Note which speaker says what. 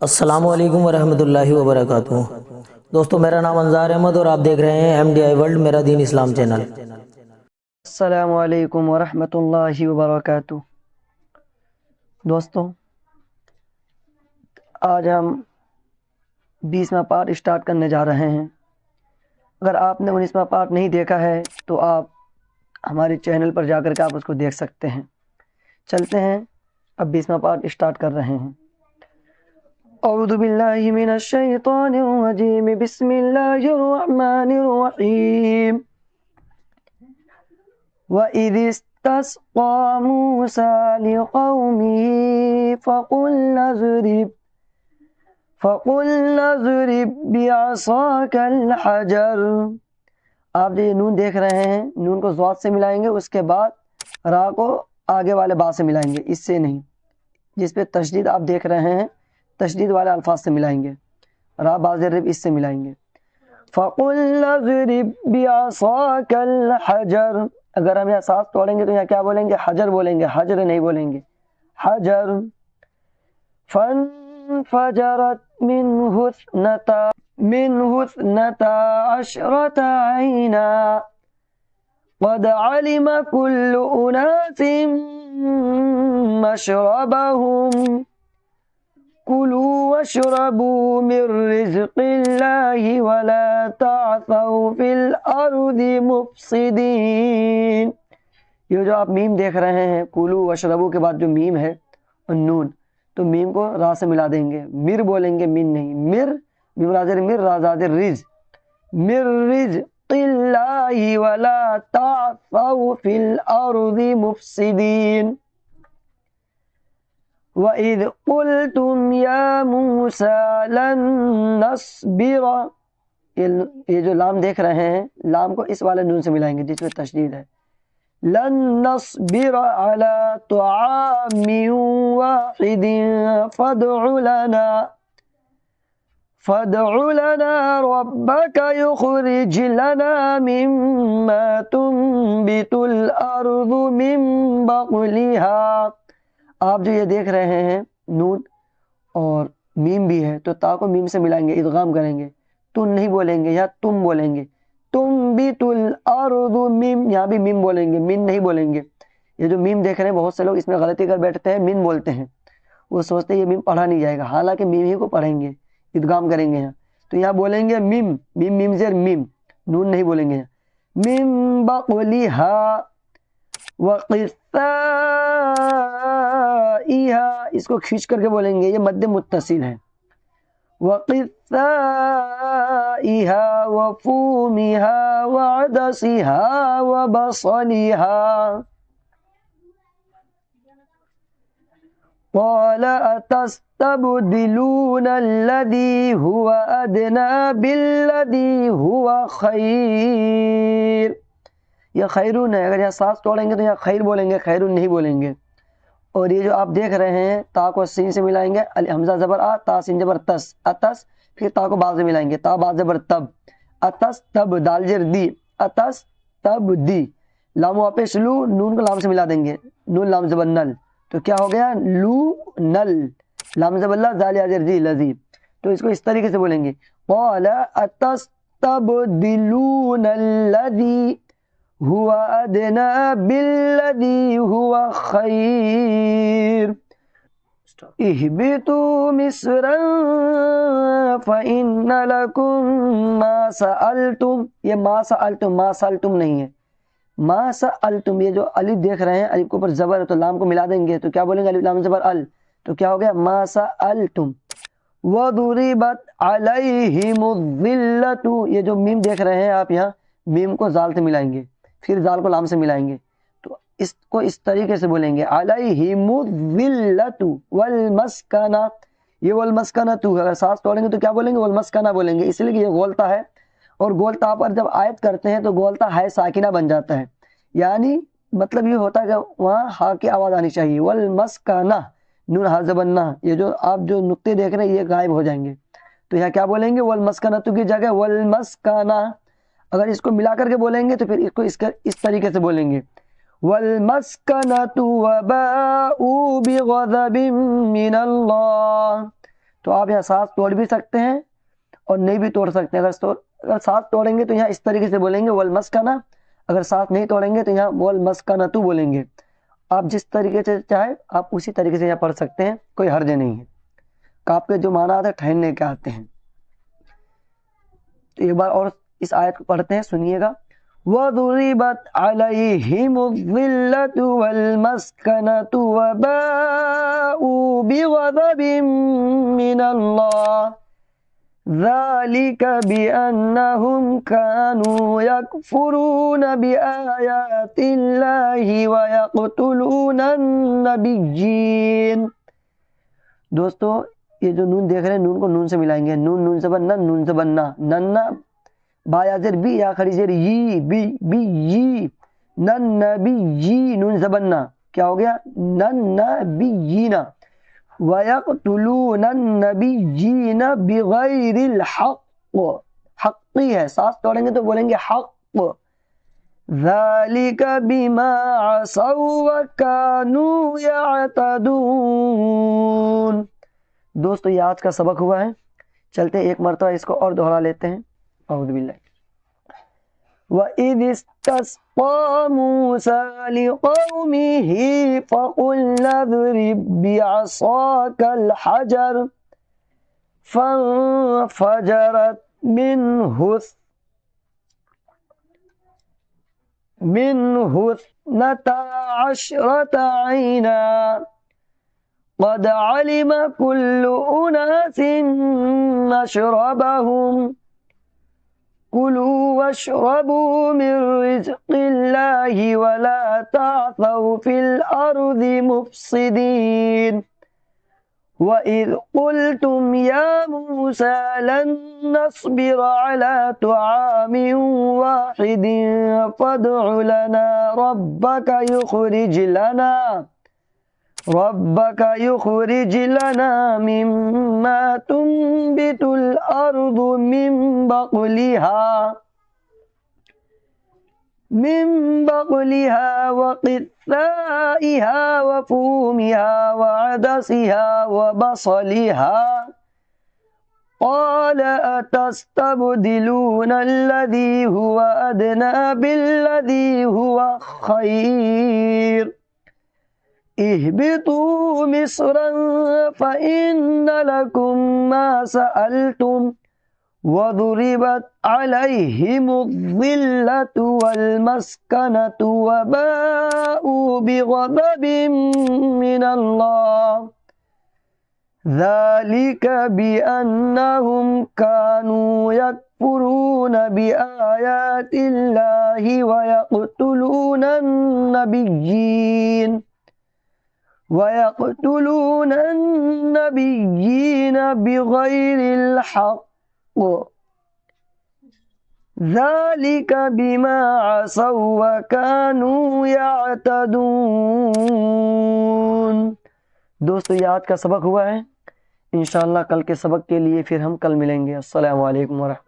Speaker 1: अस्सलामु अलैकुम वरहमतुल्लाहि वबरकातुहू। दोस्तों, मेरा नाम अंजार अहमद और आप देख रहे हैं MDI वर्ल्ड मेरा दीन इस्लाम चैनल।
Speaker 2: अस्सलामु अलैकुम वरहमतुल्लाहि वबरकातुहू। दोस्तों, आज हम 20वां पार्ट स्टार्ट करने जा रहे हैं। अगर आपने 19वां पार्ट नहीं देखा है तो आप हमारे चैनल पर जाकर के आप उसको देख सकते हैं। चलते हैं, अब 20वां पार्ट स्टार्ट कर रहे हैं। औज़ु बिल्लाहि मिनश शैतानिर रजीम, बिस्मिल्लाहिर रहमानिर रहीम। वइज़ इस्तस्क़ा मूसा लिक़ौमिही फ़क़ुल नज़रिब बिअसाकल हजर। आप जो ये नून देख रहे हैं, नून को ज़ाद से मिलाएंगे, उसके बाद रा को आगे वाले बा से मिलाएंगे, इससे नहीं। जिस पे तशदीद आप देख रहे हैं, तशदीद वाले अल्फाज से मिलाएंगे, रा बाज़रिब इससे मिलाएंगे। फ़क़ुल नज़रिब बिअसाकल हजर। अगर हम यहाँ सांस तोड़ेंगे तो यहाँ क्या बोलेंगे? हजर बोलेंगे, हजर नहीं बोलेंगे, हजर। फंफजरत मिन्हु इस्नता अशरता ऐना क़द अलिम कुल्लु उनासिम मशरबहुम कुलू वशरबू मिर रिज़्क़िल्लाहि वला तअसौ फिल अर्दि मुफ़सिदीन। ये जो आप मीम देख रहे हैं, कुलू वशरबू के बाद जो मीम है और नून, तो मीम को रा से मिला देंगे, मिर बोलेंगे, मिन नहीं। मिर मिमराजर मिर राजादर रिज, मिर रिज़्क़िल्लाहि वला तअसौ फिल अर्दि मुफ़सिदीन। वइज़ क़ुल्तुम या मूसा लन नस्बिर। ये जो लाम देख रहे हैं, लाम को इस वाले नून से मिलाएंगे जिसमें तशदीद है। लन नस्बिर अला तुआमिन वाहिदिन फदउ लना रब्बक युखरिज लना मिम्मा तुंबितुल अर्दु मिन बक़लिहा। आप जो ये देख रहे हैं, नून और मीम भी है, तो ता को मीम से मिलाएंगे, इदगाम करेंगे। तुम नहीं बोलेंगे, या तुम बोलेंगे। तुम भी तुल अर्दु मिम, यहाँ भी मीम बोलेंगे, मिन नहीं बोलेंगे। ये जो मीम देख रहे हैं, बहुत से लोग इसमें गलती कर बैठते हैं, मिन बोलते हैं। वो सोचते हैं ये मीम पढ़ा नहीं जाएगा, हालांकि मीम ही को पढ़ेंगे, इदगाम करेंगे यहाँ। तो यहाँ बोलेंगे मिम, मिम मिम ज़ेर मिम, नून नहीं बोलेंगे यहाँ। मिम बक़लिहा वक़िस्साइहा, इसको खींच करके बोलेंगे, ये मद्दे मुत्तसिल है। वक़िस्साइहा वफ़ूमिहा वअदसिहा वबसलिहा क़ाल अतस्तबदिलून अल्लज़ी हुवा अदना बिल्लज़ी हुवा खैर। यह खैरुन है, अगर यहाँ सांस तोड़ेंगे तो यहाँ खैर बोलेंगे, खैरुन नहीं बोलेंगे। और ये जो आप देख रहे हैं, ता को सीन से मिलाएंगे, हमजा ज़बर आ, ता सीन ज़बर तस, अतस। फिर ता को बाज़ से मिलाएंगे, ता बाज़ ज़बर तब, अतस तब, दाल ज़ेर दी, अतस तब दी। लाम वापिस लू, नून को लाम से मिला देंगे, नून लाम ज़बर नल, तो क्या हो गया? लू नल। लाम ज़बर ला, ज़ाल या ज़ेर जी, लज़ी। तो इसको इस तरीके से बोलेंगे, क़ाल अतस्तबदिलून अल्लज़ी हुवा अदना बिल्लज़ी हुवा खैर इहबितू मिस्रन फ़इन्न लकुम मा सअलतुम। ये मा सअलतुम नहीं है, मा सअलतुम। ये जो अलिफ देख रहे हैं, अलिफ के ऊपर ज़बर है, तो लाम को मिला देंगे, तो क्या बोलेंगे? अलिफ लाम ज़बर अल, तो क्या हो गया? मा सअलतुम। वदुरिबत अलैहिमुज़्ज़िल्लतु। ये जो मीम देख रहे हैं आप, यहाँ मीम को ज़ाल से मिलाएंगे, फिर ज़ाल को लाम से मिलाएंगे, तो इसको इस तरीके से बोलेंगे, अलैहिमुज़्ज़िल्लतु वल मस्कना। ये वल मस्कना तू, अगर सांस तोड़ेंगे तो क्या बोलेंगे? वल मस्कना बोलेंगे, इसलिए कि ये गोलता है, और गोलता पर जब आयत करते हैं तो गोलता है साकिना बन जाता है। यानी मतलब ये होता है कि वहाँ हा की आवाज़ आनी चाहिए। वल मस्कना, नून हा ज़बन्ना, ये जो आप जो नुक्ते देख रहे हैं ये गायब हो जाएंगे। तो यहाँ क्या बोलेंगे? वल मस्कना तू की जगह वल मस्कना। अगर इसको मिला करके बोलेंगे तो फिर इसको इस तरीके से बोलेंगे, वल्मस्कनतु वबाऊ बिग़ज़बिन मिनल्लाह। تو آپ یہاں سانس توڑ بھی سکتے ہیں اور نہیں بھی توڑ سکتے ہیں۔ اگر سانس توڑیں گے تو یہاں اس طریقے سے بولیں گے والمسکنہ، اگر سانس نہیں توڑیں گے تو یہاں والمسکنۃ بولیں گے۔ آپ جس طریقے سے چاہے آپ اسی طریقے سے یہاں پڑھ سکتے ہیں، کوئی حرج نہیں ہے۔ کاپ کے جو معنی آتے ہیں ٹھہرنے کے آتے ہیں۔ تو ایک بار اور اس آیت کو پڑھتے ہیں، سنیے گا۔ وَضُرِبَتْ عَلَيْهِمُ الذِّلَّةُ وَالْمَسْكَنَةُ وَبَاءُوا بِغَضَبٍ مِّنَ اللَّهِ ذَلِكَ بِأَنَّهُمْ كَانُوا يَكْفُرُونَ بِآيَاتِ اللَّهِ وَيَقْتُلُونَ النَّبِيِّينَ۔ دوستو یہ جو نون دیکھ رہے ہیں، نون کو نون سے ملائیں گے، نون نون سے بننا، نون سے بننا، ننا با یا زیر بی یا کھڑی زیر یی بی بی یی، نن نبی یی نون سے بننا، کیا ہو گیا؟ نن نبیین۔ وَيَقْتُلُونَ النَّبِيِّينَ بِغَيْرِ الْحَقِّ، حقی ہے، سانس توڑیں گے تو بولیں گے حق۔ ذَلِكَ بِمَا عَصَوْا وَكَانُوا يَعْتَدُونَ۔ دوستو یہ آج کا سبق ہوا ہے، چلتے ایک مرتبہ اس کو اور دہرا لیتے ہیں۔ اعوذ باللہ۔ وَإِذِ اسْتَسْقَىٰ مُوسَىٰ لِقَوْمِهِ فَقُلْنَا اضْرِب بِّعَصَاكَ الْحَجَرَ فَانفَجَرَتْ مِنْهُ اثْنَتَا عَشْرَةَ عَيْنًا قَدْ عَلِمَ كُلُّ أُنَاسٍ مَّشْرَبَهُمْ كُلُوا وَاشْرَبُوا مِن رِّزْقِ اللَّهِ وَلَا تَعْثَوْا فِي الْأَرْضِ مُفْسِدِينَ۔ وَإِذْ قُلْتُمْ يَا مُوسَىٰ لَن نَّصْبِرَ عَلَىٰ طَعَامٍ وَاحِدٍ فَادْعُ لَنَا رَبَّكَ يُخْرِجْ لَنَا مِمَّا تُنبِتُ الْأَرْضُ مِن بَقْلِهَا وَقِثَّائِهَا وَفُومِهَا وَعَدَسِهَا وَبَصَلِهَا قَالَ أَتَسْتَبْدِلُونَ الَّذِي هُوَ أَدْنَىٰ بِالَّذِي هُوَ خَيْرٌ اهْبِطُوا مِصْرًا فَإِنَّ لَكُم مَّا سَأَلْتُمْ وَضُرِبَتْ عَلَيْهِمُ الذِّلَّةُ وَالْمَسْكَنَةُ وَبَاءُوا بِغَضَبٍ مِّنَ اللَّهِ ذَلِكَ بِأَنَّهُمْ كَانُوا يَكْفُرُونَ بِآيَاتِ اللَّهِ وَيَقْتُلُونَ النَّبِيِّينَ بِغَيْرِ الْحَقِّ ذَلِكَ بِمَا عَصَوْا وَكَانُوا يَعْتَدُونَ۔ دوستو یہ آج کا سبق ہوا ہے، انشاءاللہ کل کے سبق کے لیے پھر ہم کل ملیں گے۔ السلام علیکم ورحمۃ اللہ۔